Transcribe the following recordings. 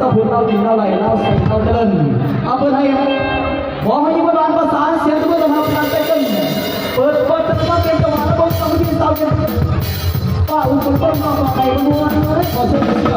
สัพพุเราดินเราไหลเราใส่เราเดินเอาเพื่อให้ขอให้ยุวานภาษาเสียงทุกท่านทำการไปกันเปิดจังหวะเป็นจังหวะระบบต้องยืนเตากันป้าอุ้มคนต้นมาบอกใครม้วนขอเชิญเชื่อ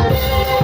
Thank you.